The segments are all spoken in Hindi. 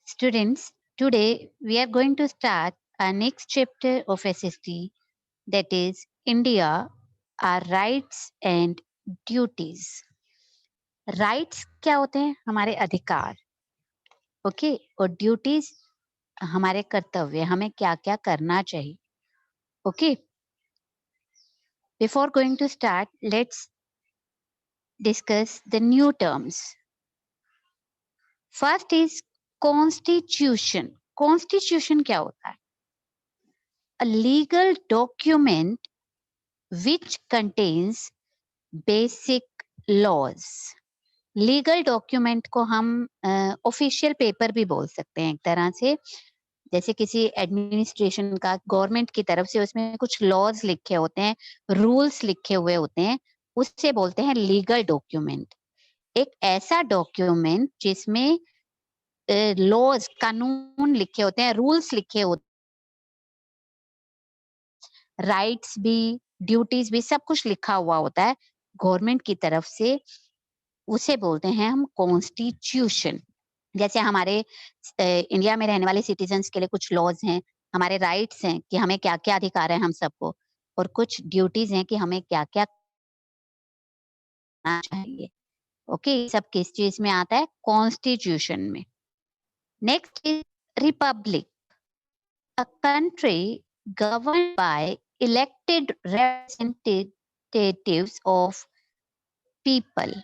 Students, today we are going to start our next chapter of SST, that is India, our rights and duties. Rights क्या होते हैं? हमारे अधिकार, ओके, और ड्यूटीज हमारे कर्तव्य, हमें क्या-क्या करना चाहिए, okay. Before going to start, let's discuss the new terms. First is constitution. Constitution क्या होता है? A legal document which contains basic laws. Legal document को हम ऑफिशियल पेपर भी बोल सकते हैं एक तरह से. जैसे किसी एडमिनिस्ट्रेशन का, गवर्नमेंट की तरफ से उसमें कुछ लॉज लिखे होते हैं, रूल्स लिखे हुए होते हैं, उससे बोलते हैं लीगल डॉक्यूमेंट. एक ऐसा डॉक्यूमेंट जिसमें लॉज, कानून लिखे होते हैं, रूल्स लिखे होते हैं, राइट्स भी, ड्यूटीज भी, सब कुछ लिखा हुआ होता है गवर्नमेंट की तरफ से, उसे बोलते हैं हम कॉन्स्टिट्यूशन. जैसे हमारे इंडिया में रहने वाले सिटीजन्स के लिए कुछ लॉज हैं, हमारे राइट्स हैं कि हमें क्या-क्या अधिकार है हम सबको, और कुछ ड्यूटीज हैं कि हमें क्या-क्या करना चाहिए. ओके, सब किस चीज में आता है? कॉन्स्टिट्यूशन में. Next is Republic. A country governed bye elected representatives of people.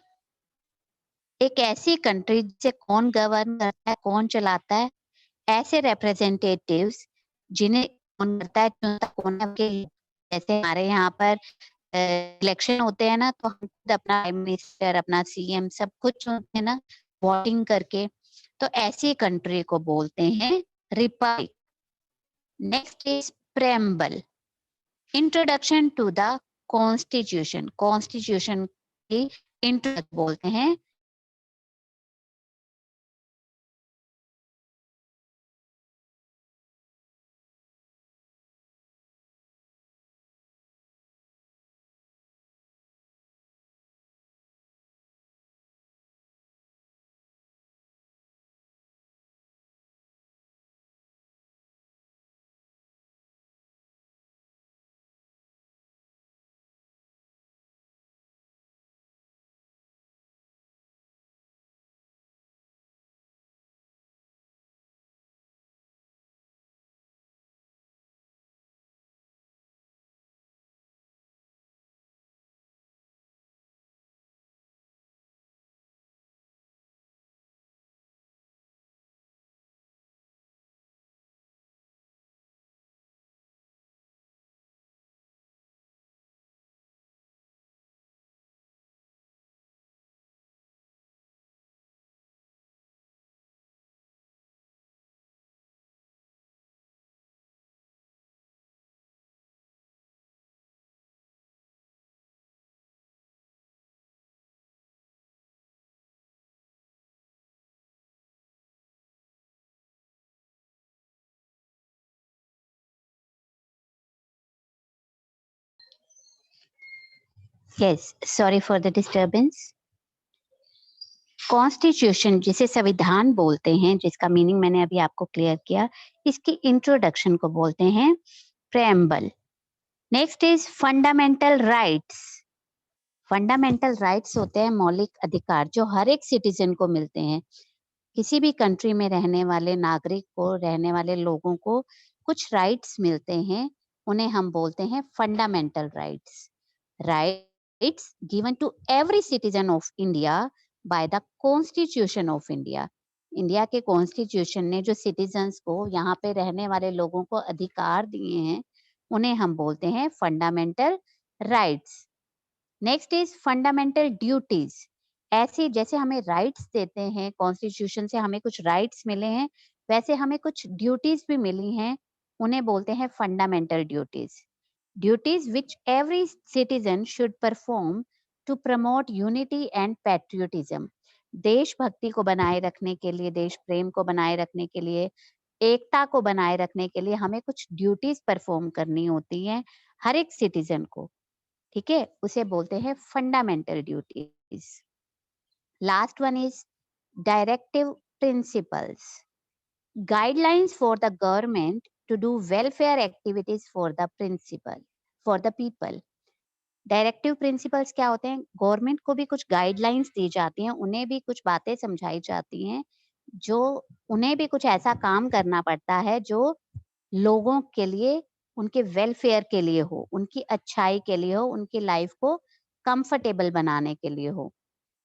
एक ऐसी कंट्री जिसे कौन गवर्न करता है, कौन चलाता है? ऐसे रिप्रेजेंटेटिव्स जिन्हें कौन करता है, चुनता कौन है उनके. जैसे हमारे यहाँ पर इलेक्शन होते हैं ना, तो हम खुद अपना प्राइम मिनिस्टर, अपना सीएम सब कुछ चुनते हैं ना, वोटिंग करके. तो ऐसी कंट्री को बोलते हैं republic. Next is preamble. Introduction to the constitution. Constitution की इंट्रोडक्शन बोलते हैं. Yes, sorry for the disturbance. Constitution जिसे संविधान बोलते हैं, जिसका मीनिंग मैंने अभी आपको क्लियर किया, इसकी इंट्रोडक्शन को बोलते हैं preamble. Next is fundamental rights. Fundamental rights होते हैं मौलिक अधिकार जो हर एक सिटीजन को मिलते हैं. किसी भी कंट्री में रहने वाले नागरिक को, रहने वाले लोगों को कुछ राइट्स मिलते हैं, उन्हें हम बोलते हैं fundamental rights. Rights given to every citizen of India by the constitution of India. India के कॉन्स्टिट्यूशन ने जो सिटीजन्स को, यहाँ पे रहने वाले लोगों को अधिकार दिए हैं, उन्हें हम बोलते हैं fundamental rights. Next is fundamental duties. ऐसे जैसे हमें राइट्स देते हैं, कॉन्स्टिट्यूशन से हमें कुछ राइट्स मिले हैं, वैसे हमें कुछ ड्यूटीज भी मिली हैं, उन्हें बोलते हैं fundamental duties. Duties which every citizen should perform to promote unity and patriotism. देशभक्ति को बनाए रखने के लिए, देश प्रेम को बनाए रखने के लिए, एकता को बनाए रखने के लिए हमें कुछ ड्यूटीज परफॉर्म करनी होती हैं हर एक सिटीजन को. ठीक है, उसे बोलते हैं fundamental duties. Last one is directive principles. guidelines for the government to do welfare activities for the people. Directive principles क्या होते हैं? गवर्नमेंट को भी कुछ गाइडलाइंस दी जाती हैं, उन्हें भी कुछ बातें समझाई जाती हैं, जो उन्हें भी कुछ ऐसा काम करना पड़ता है जो लोगों के लिए, उनके वेलफेयर के लिए हो, उनकी अच्छाई के लिए हो, उनकी लाइफ को कंफर्टेबल बनाने के लिए हो।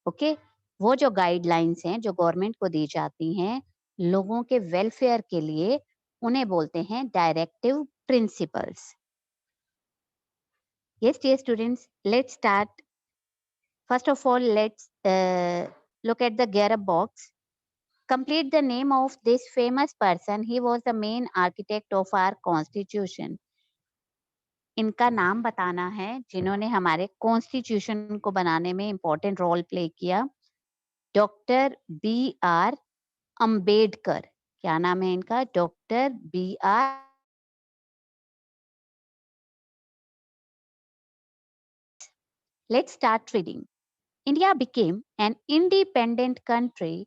ओके, वो जो गाइडलाइंस हैं जो गवर्नमेंट को दी जाती हैं लोगों के वेलफेयर के लिए, उन्हें बोलते हैं directive principles. Yes, dear students, let's start. First of all, let's look at the gear box. Complete the name of this famous person. He was the main architect of our constitution. इनका नाम बताना है जिन्होंने हमारे कॉन्स्टिट्यूशन को बनाने में इम्पोर्टेंट रोल प्ले किया। Doctor B.R. अम्बेडकर। क्या नाम है इनका? Doctor B.R. Let's start reading. India became an independent country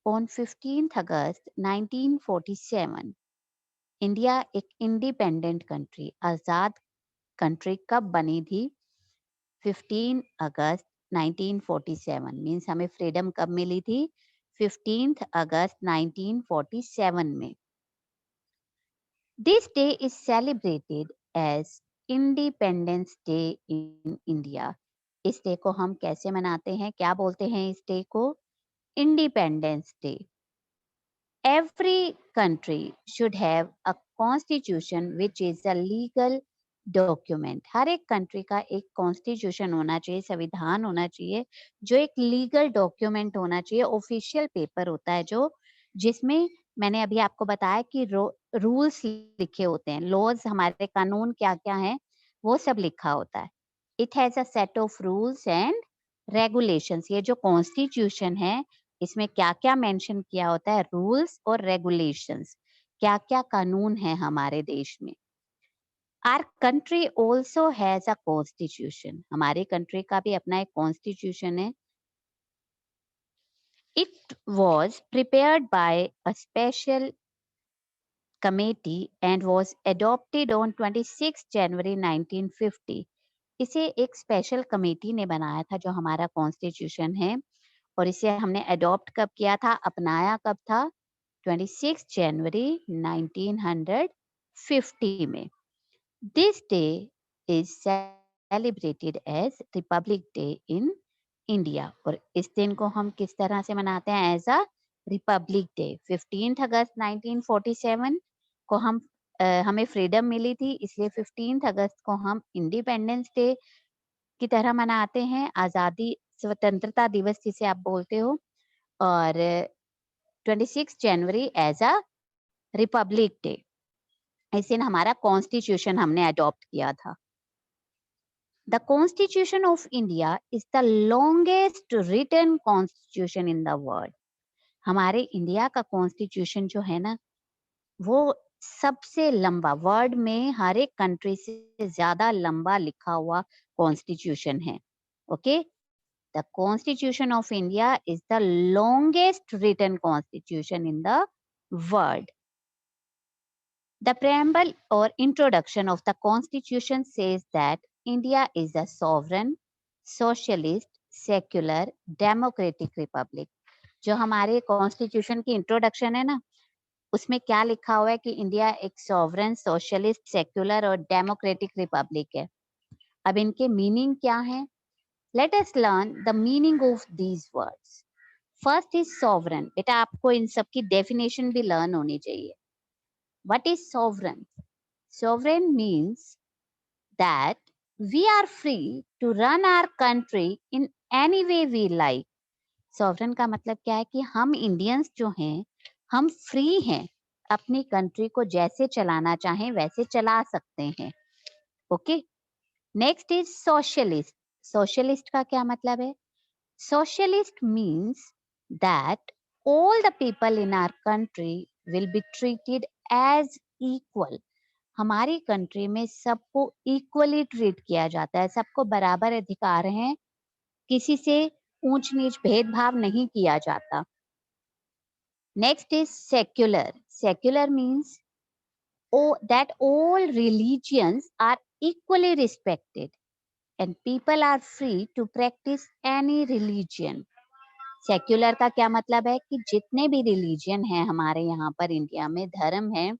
on 15th August 1947. India एक इंडिपेंडेंट कंट्री, आजाद कंट्री कब बनी थी? 15 अगस्त 1947। मींस हमें फ्रीडम कब मिली थी? 15th अगस्त 1947 में। This day is celebrated as independence day in India. इस डे को हम कैसे मनाते हैं? क्या बोलते हैं इस डे को? Independence day. Every country should have a constitution which is a legal document. हर एक कंट्री का एक कॉन्स्टिट्यूशन होना चाहिए, संविधान होना चाहिए, जो एक लीगल डॉक्यूमेंट होना चाहिए, ऑफिशियल पेपर होता है जो, जिसमें मैंने अभी आपको बताया कि रूल्स लिखे होते हैं, लॉज, हमारे कानून क्या क्या हैं वो सब लिखा होता है। It has a set of rules and regulations. ये जो कॉन्स्टिट्यूशन है इसमें क्या क्या मेंशन किया होता है? रूल्स और रेगुलेशंस, क्या क्या कानून है हमारे देश में। Our country also has a constitution. हमारी कंट्री का भी अपना एक कॉन्स्टिट्यूशन है। It was prepared by a special committee and was adopted on 26 जनवरी 1950। इसे एक स्पेशल कमेटी ने बनाया था जो हमारा कॉन्स्टिट्यूशन है, और इसे हमने अडॉप्ट कब किया था, अपनाया कब था? 26 जनवरी 1950 में। This day is celebrated as republic day in India. और इस दिन को हम किस तरह से मनाते हैं? As a republic day. 15 अगस्त 1947 को हमें फ्रीडम मिली थी, इसलिए 15 अगस्त को हम इंडिपेंडेंस डे की तरह मनाते हैं, आजादी स्वतंत्रता दिवस जिसे आप बोलते हो। और 26 जनवरी एज अ रिपब्लिक डे, इस दिन हमारा कॉन्स्टिट्यूशन हमने अडॉप्ट किया था। The constitution of India is the longest written constitution in the world. हमारे इंडिया का कॉन्स्टिट्यूशन जो है ना, वो सबसे लंबा, वर्ल्ड में हर एक कंट्री से ज्यादा लंबा लिखा हुआ कॉन्स्टिट्यूशन है। Okay, the constitution of India is the longest written constitution in the world. The preamble or introduction of the Constitution says that India is a sovereign, socialist, secular, democratic republic. जो हमारे कॉन्स्टिट्यूशन की इंट्रोडक्शन है ना, उसमें क्या लिखा हुआ है कि इंडिया एक सॉवरन, सोशलिस्ट, सेक्युलर और डेमोक्रेटिक रिपब्लिक है। अब इनके मीनिंग क्या है? Let us learn the meaning of these words. First is sovereign. बेटा आपको इन सब की डेफिनेशन भी लर्न होनी चाहिए। What is sovereign? Sovereign means that we are free to run our country in any way we like. Sovereign का मतलब क्या है कि हम इंडियंस जो हैं, हम फ्री हैं, अपनी कंट्री को जैसे चलाना चाहें वैसे चला सकते हैं। Okay, next is socialist. Socialist का क्या मतलब है? Socialist means that all the people in our country will be treated as equal. हमारी कंट्री में सबको इक्वली ट्रीट किया जाता है, सबको बराबर अधिकार हैं, किसी से ऊंच नीच भेदभाव नहीं किया जाता। Next is secular. Secular means that all religions are equally respected and people are free to practice any religion. Secular का क्या मतलब है कि जितने भी रिलीजन हैं हमारे यहाँ पर इंडिया में, धर्म है,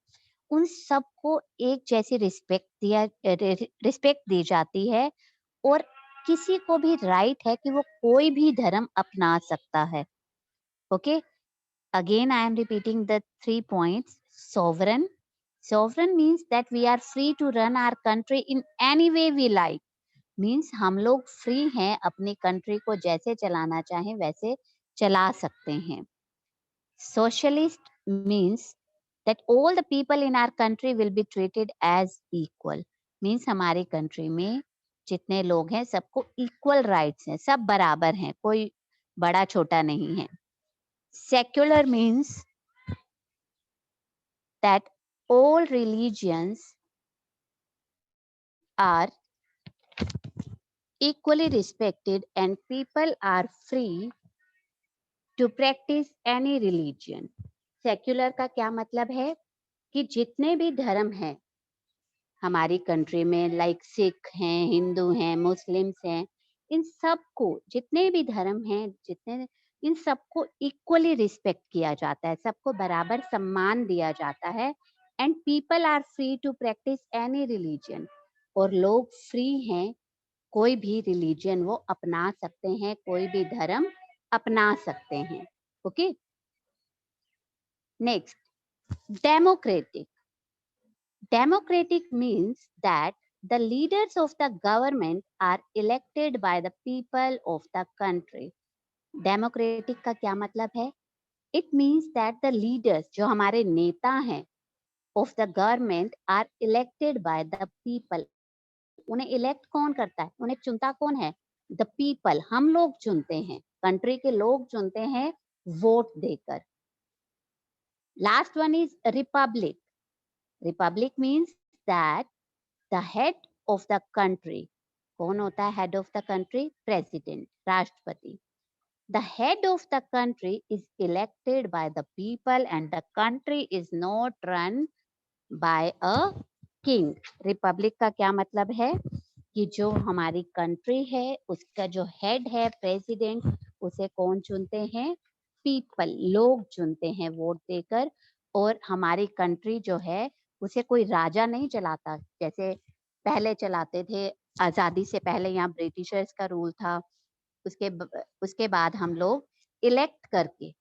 उन सबको एक जैसी रिस्पेक्ट दी जाती है और किसी को भी राइट है कि वो कोई भी धर्म अपना सकता है. Okay, again I am repeating the 3 points. Sovereign. Sovereign means that we are free to run our country in any way we like. Means हम लोग फ्री हैं अपनी कंट्री को जैसे चलाना चाहें वैसे चला सकते हैं. Socialist means that all the people in our country will be treated as equal. Means हमारी कंट्री में जितने लोग हैं सबको इक्वल राइट्स हैं, सब बराबर हैं, कोई बड़ा छोटा नहीं है. Secular means that all religions are equally respected and people are free to practice any religion. Secular का क्या मतलब है कि जितने भी धर्म हैं हमारी कंट्री में, लाइक सिख हैं, हिंदू हैं, मुस्लिम्स हैं, इन सबको, जितने भी धर्म हैं, जितने, इन सबको इक्वली रिस्पेक्ट किया जाता है, सबको बराबर सम्मान दिया जाता है. And people are free to practise any religion. और लोग फ्री हैं, कोई भी रिलीजन वो अपना सकते हैं, कोई भी धर्म अपना सकते हैं. Okay, next, democratic. Democratic means that the leaders of the government are elected by the people of the country. Democratic का क्या मतलब है? It means that the leaders, जो हमारे नेता हैं, of the government are elected by the people. उन्हें इलेक्ट कौन करता है? उन्हें चुनता कौन है? द पीपल, हम लोग चुनते हैं, कंट्री के लोग चुनते हैं वोट देकर. Last one is Republic. Republic means that the head of the country, कौन होता है head of the country? President, राष्ट्रपति. The head of the country is elected by the people and the country is not run by a king. Republic का क्या मतलब है कि जो हमारी कंट्री है उसका जो हेड है, प्रेसिडेंट, उसे कौन चुनते हैं? पीपल, लोग चुनते हैं वोट देकर. और हमारी कंट्री जो है उसे कोई राजा नहीं चलाता, जैसे पहले चलाते थे. आजादी से पहले यहाँ ब्रिटिशर्स का रूल था. उसके बाद हम लोग इलेक्ट करके,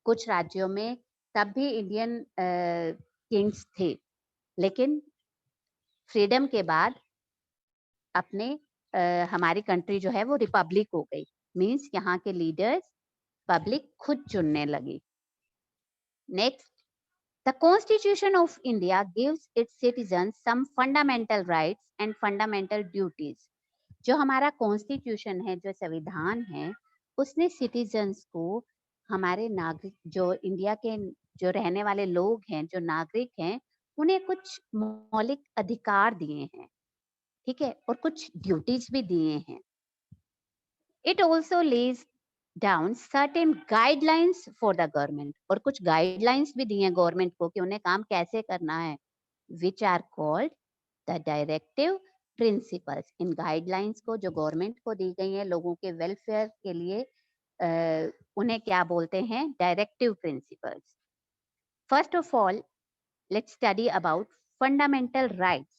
कुछ राज्यों में तब भी इंडियन किंग्स थे, लेकिन फ्रीडम के बाद अपने हमारी कंट्री जो है वो रिपब्लिक हो गई. मींस यहाँ के लीडर्स पब्लिक खुद चुनने लगी. Next, the constitution of India gives its citizens some fundamental rights and fundamental duties. जो हमारा कॉन्स्टिट्यूशन है, जो संविधान है, उसने सिटीजन्स को, हमारे नागरिक, जो इंडिया के जो रहने वाले लोग हैं, जो नागरिक हैं, उन्हें कुछ मौलिक अधिकार दिए हैं, ठीक है, और कुछ ड्यूटीज भी दिए हैं. It also lays down certain guidelines for the government. और कुछ गाइडलाइंस भी दिए हैं गवर्नमेंट को कि उन्हें काम कैसे करना है, which are called the directive principles. इन गाइडलाइंस को जो गवर्नमेंट को दी गई है लोगों के वेलफेयर के लिए, उन्हें क्या बोलते हैं? Directive principles. First of all, let's study about fundamental rights.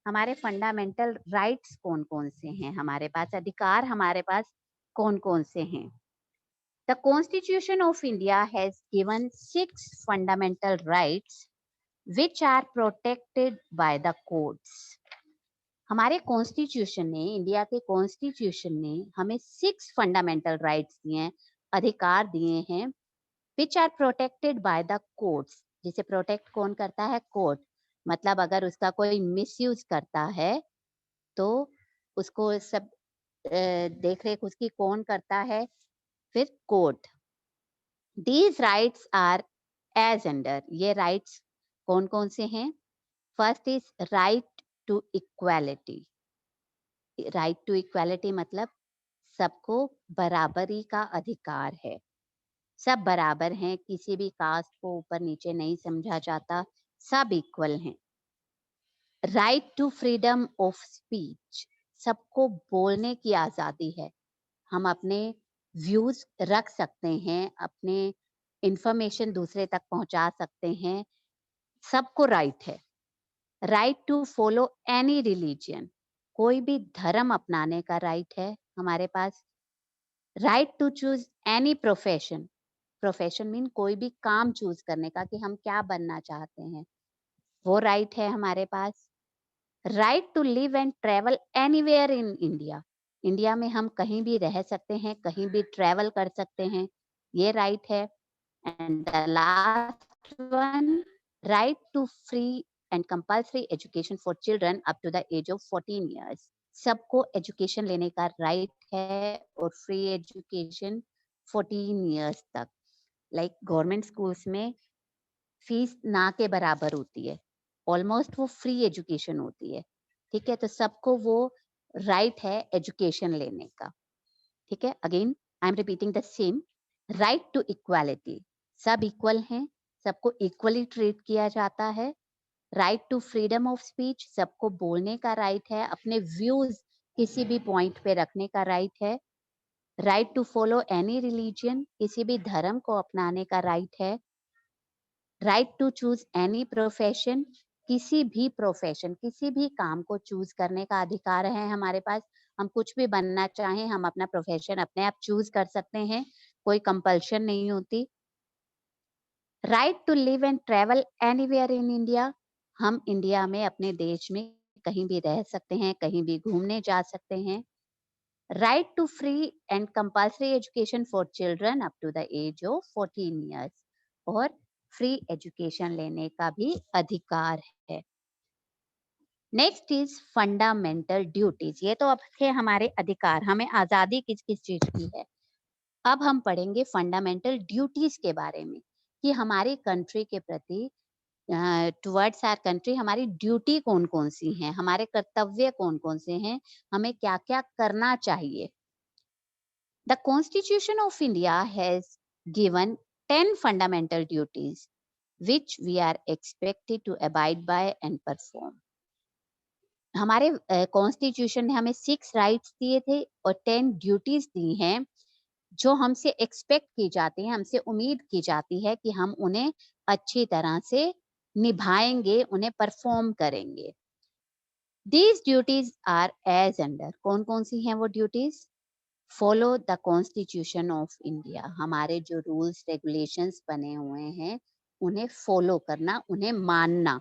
हमारे फंडामेंटल राइट्स कौन कौन से हैं? हमारे पास अधिकार, हमारे पास कौन कौन से हैं? The constitution of India has given 6 fundamental rights which are protected by the courts. हमारे कॉन्स्टिट्यूशन ने, इंडिया के कॉन्स्टिट्यूशन ने हमें 6 फंडामेंटल राइट्स दिए हैं, अधिकार दिए हैं, which are protected by the courts. जिसे प्रोटेक्ट कौन करता है? कोर्ट. मतलब अगर उसका कोई मिसयूज करता है तो उसको सब देख रेख उसकी कौन करता है? फिर court. These rights are as under. ये राइट्स कौन कौन से हैं? First is right to equality. Right to equality मतलब सबको बराबरी का अधिकार है. सब बराबर हैं, किसी भी कास्ट को ऊपर नीचे नहीं समझा जाता, सब इक्वल हैं। Right to freedom of speech, सबको बोलने की आजादी है, हम अपने व्यूज रख सकते हैं, अपने इंफॉर्मेशन दूसरे तक पहुंचा सकते हैं, सबको राइट है। Right to follow any religion, कोई भी धर्म अपनाने का राइट है हमारे पास। Right to choose any profession, profession mean कोई भी काम चूज करने का कि हम क्या बनना चाहते हैं, वो राइट है हमारे पास। Right to live and travel anywhere in India, India में हम कहीं भी रह सकते हैं, कहीं भी ट्रेवल कर सकते हैं, ये राइट है। And the last one, right to free and compulsory education for children up to the age of 14 years, सबको एजुकेशन लेने का राइट है और फ्री एजुकेशन 14 इयर्स तक। लाइक गवर्नमेंट स्कूल्स में फीस ना के बराबर होती है, ऑलमोस्ट वो फ्री एजुकेशन होती है, ठीक है। तो सबको वो राइट है एजुकेशन लेने का, ठीक है। Again I am repeating the same, right to equality, सब इक्वल हैं, सबको इक्वली ट्रीट किया जाता है। Right to freedom of speech, सबको बोलने का राइट है, अपने व्यूज किसी भी पॉइंट पे रखने का राइट है। Right to follow any religion, किसी भी धर्म को अपनाने का राइट है। Right to choose any profession, किसी भी प्रोफेशन, किसी भी काम को चूज करने का अधिकार है हमारे पास, हम कुछ भी बनना चाहें, हम अपना प्रोफेशन अपने आप चूज कर सकते हैं, कोई कंपल्शन नहीं होती। Right to live and travel anywhere in India, हम इंडिया में अपने देश में कहीं भी रह सकते हैं, कहीं भी घूमने जा सकते हैं। Right to free and compulsory education for children up to the age of 14 years, और फ्री एजुकेशन लेने का भी अधिकार है। नेक्स्ट इज फंडामेंटल ड्यूटीज, ये तो अब थे हमारे अधिकार, हमें आजादी किस किस चीज की है। अब हम पढ़ेंगे फंडामेंटल ड्यूटीज के बारे में कि हमारी कंट्री के प्रति, टुवर्ड्स आवर कंट्री, हमारी ड्यूटी कौन कौन सी हैं, हमारे कर्तव्य कौन कौन से हैं, हमें क्या क्या करना चाहिए। The constitution of India has given 10 fundamental duties which we are expected to abide by and perform. हमारे कॉन्स्टिट्यूशन ने हमें 6 राइट्स दिए थे और 10 ड्यूटीज दी हैं जो हमसे एक्सपेक्ट की जाती हैं, हमसे उम्मीद की जाती है कि हम उन्हें अच्छी तरह से निभाएंगे, उन्हें परफॉर्म करेंगे। These duties are as under, कौन कौन सी हैं वो duties? Follow the constitution of India, हमारे जो रूल्स रेगुलेशंस बने हुए हैं उन्हें फॉलो करना, उन्हें मानना।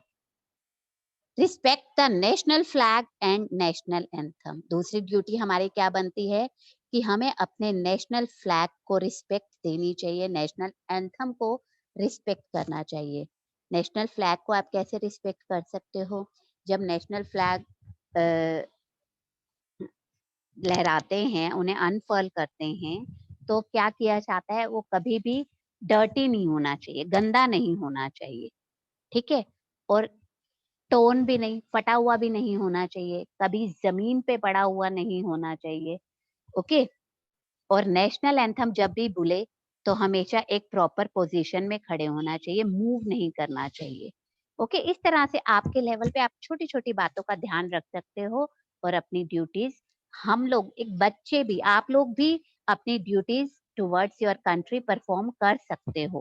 Respect the national flag and national anthem, दूसरी ड्यूटी हमारी क्या बनती है कि हमें अपने नेशनल फ्लैग को रिस्पेक्ट देनी चाहिए, नेशनल एंथम को रिस्पेक्ट करना चाहिए। नेशनल फ्लैग को आप कैसे रिस्पेक्ट कर सकते हो? जब नेशनल फ्लैग लहराते हैं, उन्हें अनफर्ल करते हैं, तो क्या किया जाता है, वो कभी भी डर्टी नहीं होना चाहिए, गंदा नहीं होना चाहिए, ठीक है। और टोन भी नहीं, फटा हुआ भी नहीं होना चाहिए, कभी जमीन पे पड़ा हुआ नहीं होना चाहिए, ओके। और नेशनल एंथम जब भी बोले तो हमेशा एक प्रॉपर पोजीशन में खड़े होना चाहिए, मूव नहीं करना चाहिए, ओके। इस तरह से आपके लेवल पे आप छोटी छोटी बातों का ध्यान रख सकते हो और अपनी ड्यूटीज, हम लोग एक बच्चे भी, आप लोग भी अपनी duties towards your country perform कर सकते हो।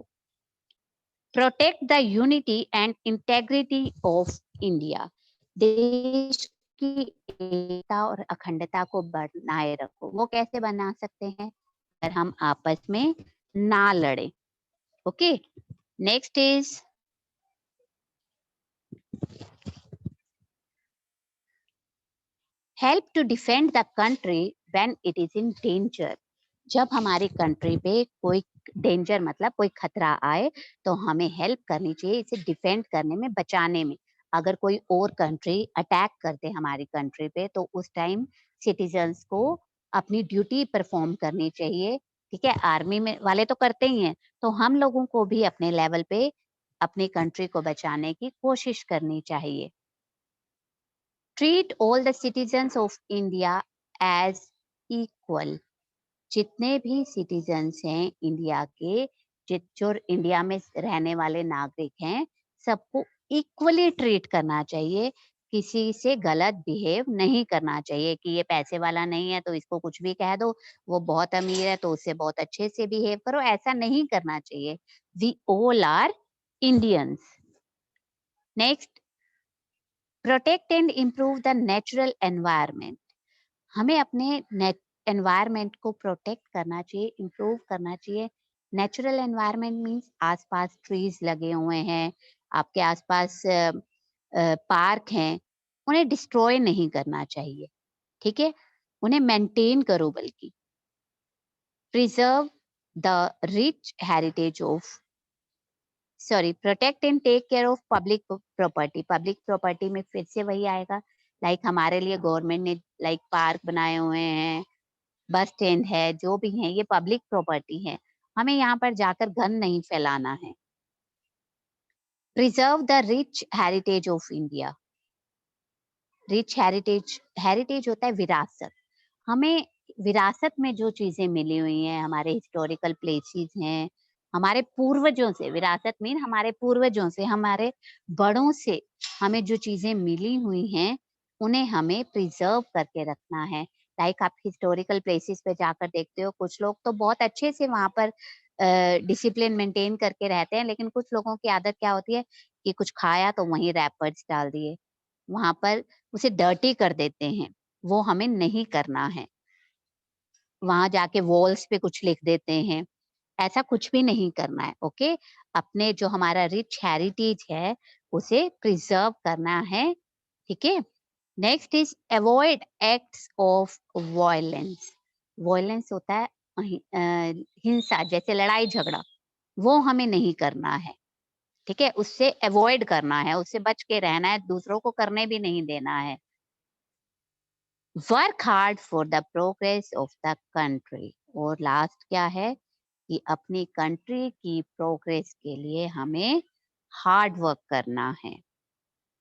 Protect the unity and integrity of India, देश की एकता और अखंडता को बनाए रखो। वो कैसे बना सकते हैं? अगर हम आपस में ना लड़े, okay. Next is help to defend the country when it is in danger, जब हमारी कंट्री पे कोई डेंजर मतलब कोई खतरा आए तो हमें हेल्प करनी चाहिए, इसे डिफेंड करने में, बचाने में। अगर कोई और कंट्री अटैक करते हमारी कंट्री पे तो उस टाइम सिटीजन्स को अपनी ड्यूटी परफॉर्म करनी चाहिए, ठीक है। आर्मी में वाले तो करते ही हैं, तो हम लोगों को भी अपने लेवल पे अपनी कंट्री को बचाने की कोशिश करनी चाहिए। Treat all the citizens of India as equal, जितने भी सिटीजन्स हैं इंडिया के, जो इंडिया में रहने वाले नागरिक हैं, सबको इक्वली ट्रीट करना चाहिए। किसी से गलत बिहेव नहीं करना चाहिए कि ये पैसे वाला नहीं है तो इसको कुछ भी कह दो, वो बहुत अमीर है तो उससे बहुत अच्छे से बिहेव करो, ऐसा नहीं करना चाहिए। We all are Indians. Next, protect and improve the natural environment. हमें अपने एनवायरनमेंट को प्रोटेक्ट करना चाहिए, इम्प्रूव करना चाहिए। नेचुरल एनवायरनमेंट मीन्स आसपास ट्रीज लगे हुए हैं, आपके आसपास पार्क हैं, उन्हें डिस्ट्रॉय नहीं करना चाहिए, ठीक है? उन्हें मेंटेन करो, बल्कि preserve the rich heritage of protect and take care of public property. Public property में फिर से वही आएगा, लाइक हमारे लिए गवर्नमेंट ने लाइक पार्क बनाए हुए हैं, बस स्टैंड है, जो भी है, ये पब्लिक प्रॉपर्टी है। हमें यहाँ पर जाकर गंद नहीं फैलाना है। Preserve the rich heritage of India. Rich heritage होता है विरासत। हमें विरासत में जो चीजें मिली हुई हैं, हमारे हिस्टोरिकल प्लेसेस हैं, हमारे पूर्वजों से, विरासत मीन हमारे पूर्वजों से, हमारे बड़ों से हमें जो चीजें मिली हुई हैं, उन्हें हमें प्रिजर्व करके रखना है। लाइक आप हिस्टोरिकल प्लेसेस पे जाकर देखते हो, कुछ लोग तो बहुत अच्छे से वहां पर डिसिप्लिन मेंटेन करके रहते हैं, लेकिन कुछ लोगों की आदत क्या होती है कि कुछ खाया तो वहीं रैपर्स डाल दिए, वहां पर उसे डर्टी कर देते हैं। वो हमें नहीं करना है। वहां जाके वॉल्स पे कुछ लिख देते हैं, ऐसा कुछ भी नहीं करना है। ओके, अपने जो हमारा रिच हेरिटेज है उसे प्रिजर्व करना है, ठीक है? Next is avoid acts of violence. Violence होता है हिंसा, जैसे लड़ाई झगड़ा, वो हमें नहीं करना है, ठीक है? उससे अवॉइड करना है, उससे बच के रहना है, दूसरों को करने भी नहीं देना है। Work hard for the progress of the country. और लास्ट क्या है कि अपनी कंट्री की प्रोग्रेस के लिए हमें हार्ड वर्क करना है।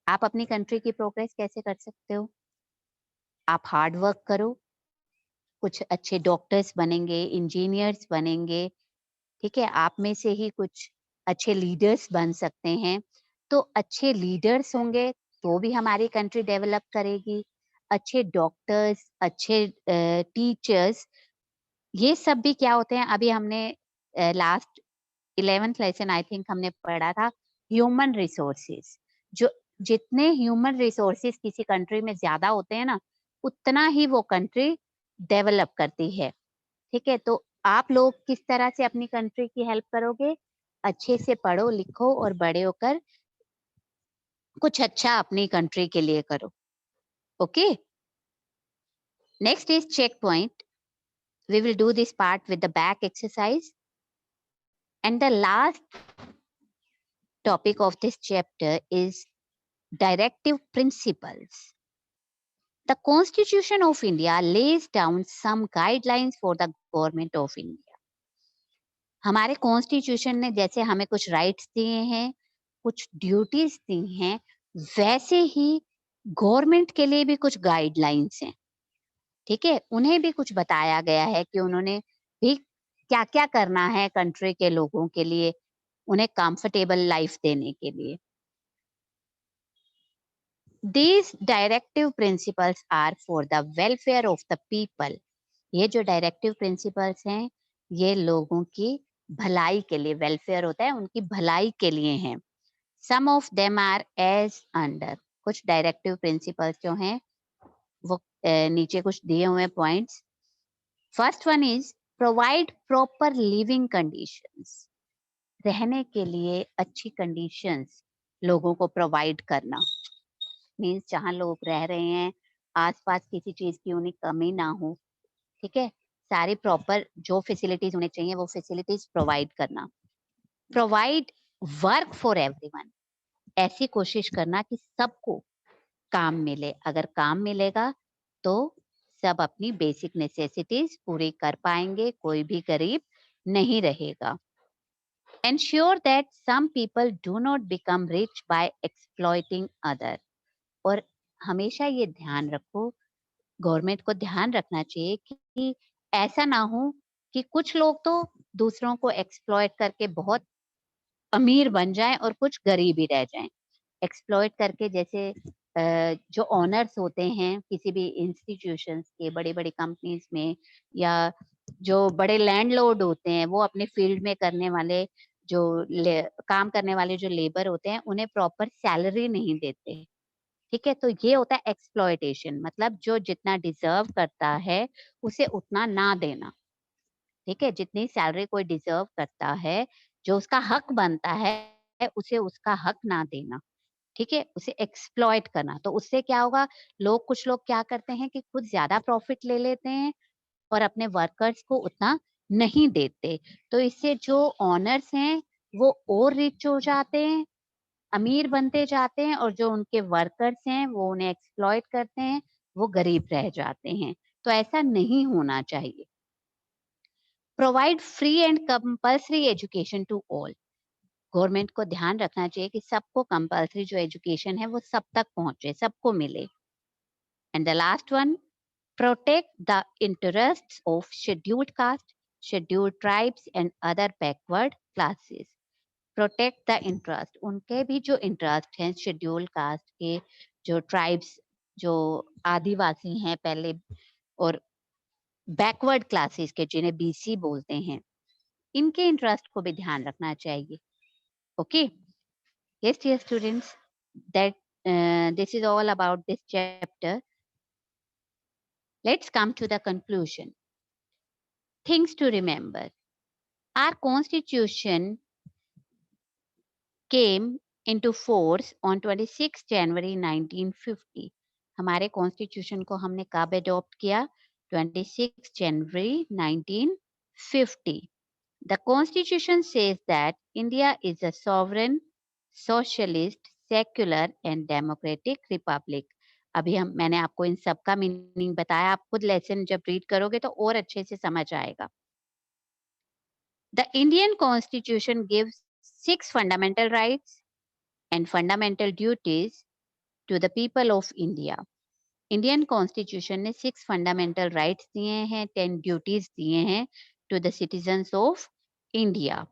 आप अपनी कंट्री की प्रोग्रेस कैसे कर सकते हो? आप हार्ड वर्क करो, कुछ अच्छे डॉक्टर्स बनेंगे, इंजीनियर्स बनेंगे, ठीक है? आप में से ही कुछ अच्छे लीडर्स बन सकते हैं। तो अच्छे लीडर्स होंगे तो भी हमारी कंट्री डेवलप करेगी। अच्छे डॉक्टर्स, अच्छे टीचर्स, ये सब भी क्या होते हैं, अभी हमने last 11th lesson I think हमने पढ़ा था, ह्यूमन रिसोर्सेज। जो जितने ह्यूमन रिसोर्सेज किसी कंट्री में ज्यादा होते हैं ना, उतना ही वो कंट्री डेवलप करती है, ठीक है? तो आप लोग किस तरह से अपनी कंट्री की हेल्प करोगे? अच्छे से पढ़ो लिखो और बड़े होकर कुछ अच्छा अपनी कंट्री के लिए करो। Okay, next is check point. We will do this part with the back exercise. And the last topic of this chapter is directive principles. The Constitution of India lays down some guidelines for the government of India. हमारे कॉन्स्टिट्यूशन ने जैसे हमें कुछ राइट्स दिए हैं, कुछ ड्यूटीज दी हैं, वैसे ही गवर्नमेंट के लिए भी कुछ गाइडलाइंस हैं, ठीक है? उन्हें भी कुछ बताया गया है कि उन्होंने भी क्या क्या करना है कंट्री के लोगों के लिए, उन्हें कंफर्टेबल लाइफ देने के लिए। These directive principles are for the welfare of the people. ये जो डायरेक्टिव प्रिंसिपल्स हैं, ये लोगों की भलाई के लिए, वेलफेयर होता है, उनकी भलाई के लिए हैं। Some of them are as under. कुछ डायरेक्टिव प्रिंसिपल्स जो हैं वो नीचे कुछ दिए हुए points. First one is provide proper living conditions. रहने के लिए अच्छी कंडीशंस लोगों को प्रोवाइड करना, मीन्स जहाँ लोग रह रहे हैं आसपास किसी चीज की उन्हें कमी ना हो, ठीक है? सारी प्रॉपर जो फैसिलिटीज उन्हें चाहिए वो फैसिलिटीज प्रोवाइड करना। Provide work for everyone. ऐसी कोशिश करना कि सबको काम मिले। अगर काम मिलेगा तो सब अपनी बेसिक नेसेसिटीज पूरी कर पाएंगे, कोई भी गरीब नहीं रहेगा। Ensure that some people do not become rich by exploiting other. और हमेशा ये ध्यान रखो, गवर्नमेंट को ध्यान रखना चाहिए कि ऐसा ना हो कि कुछ लोग तो दूसरों को एक्सप्लॉइट करके बहुत अमीर बन जाएं और कुछ गरीब ही रह जाएं। एक्सप्लॉइट करके जैसे जो ओनर्स होते हैं किसी भी इंस्टीट्यूशंस के, बड़ी-बड़ी कंपनीज में, या जो बड़े लैंडलॉर्ड होते हैं वो अपने फील्ड में करने वाले जो काम करने वाले जो लेबर होते हैं उन्हें प्रॉपर सैलरी नहीं देते। ठीक है, तो ये होता है एक्सप्लॉयटेशन, मतलब जो जितना डिजर्व करता है उसे उतना ना देना। ठीक है, जितनी सैलरी कोई डिजर्व करता है, जो उसका हक बनता है, उसे उसका हक ना देना। ठीक है, उसे एक्सप्लॉइट करना। तो उससे क्या होगा, कुछ लोग क्या करते हैं कि खुद ज्यादा प्रॉफिट ले लेते हैं और अपने वर्कर्स को उतना नहीं देते। तो इससे जो ओनर्स हैं वो और रिच हो जाते हैं, अमीर बनते जाते हैं, और जो उनके वर्कर्स हैं वो उन्हें एक्सप्लॉइट करते हैं, वो गरीब रह जाते हैं। तो ऐसा नहीं होना चाहिए। Provide free and compulsory education to all. Government को ध्यान रखना चाहिए कि सबको कंपल्सरी जो एजुकेशन है वो सब तक पहुंचे, सबको मिले। And the last one, protect the interests of scheduled caste, scheduled tribes and other backward classes. Protect the interest, उनके भी जो इंटरेस्ट हैं शेड्यूल्ड कास्ट के, जो ट्राइब्स, जो आदिवासी हैं पहले, और बैकवर्ड क्लासेस के जिन्हें बीसी बोलते हैं, इनके इंटरेस्ट को भी ध्यान रखना चाहिए। Okay, yes dear students, that this is all about this chapter. Let's come to the conclusion. Things to remember. Our constitution came into force on 26 January 1950. हमारे कॉन्स्टिट्यूशन को हमने कब अडॉप्ट किया? 26 January 1950. The constitution says that India is a sovereign, socialist, secular and democratic republic. अभी मैंने आपको इन सब का मीनिंग बताया, आप खुद लेसन जब रीड करोगे तो और अच्छे से समझ आएगा। The Indian Constitution gives 6 fundamental rights and fundamental duties to the people of India. Indian Constitution ने 6 fundamental rights दिए हैं, 10 duties दिए हैं to the citizens of India.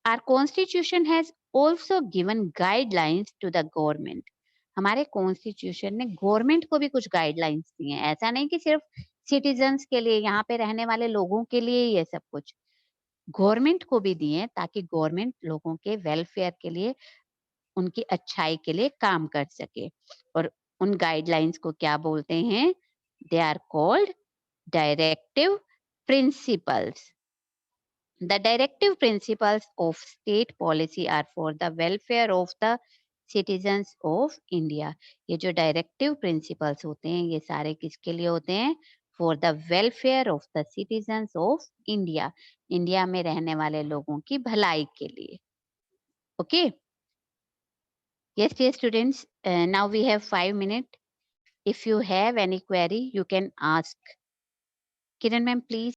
Our Constitution has also given guidelines to the government. हमारे कॉन्स्टिट्यूशन ने गवर्नमेंट को भी कुछ गाइडलाइंस दिए हैं। ऐसा नहीं कि सिर्फ सिटीजन्स के लिए, यहाँ पे रहने वाले लोगों के लिए ये सब कुछ, गवर्नमेंट को भी दिए ताकि गवर्नमेंट लोगों के वेलफेयर के लिए, उनकी अच्छाई के लिए काम कर सके। और उन गाइडलाइंस को क्या बोलते हैं? They are called directive principles. The directive principles of state policy are for the welfare of the citizens of India. ये जो डायरेक्टिव प्रिंसिपल्स होते हैं ये सारे किसके लिए होते हैं? For the welfare of the citizens of India, India में रहने वाले लोगों की भलाई के लिए। Okay, yes dear students, now we have 5 minutes. If you have any query you can ask. Kiran ma'am, please.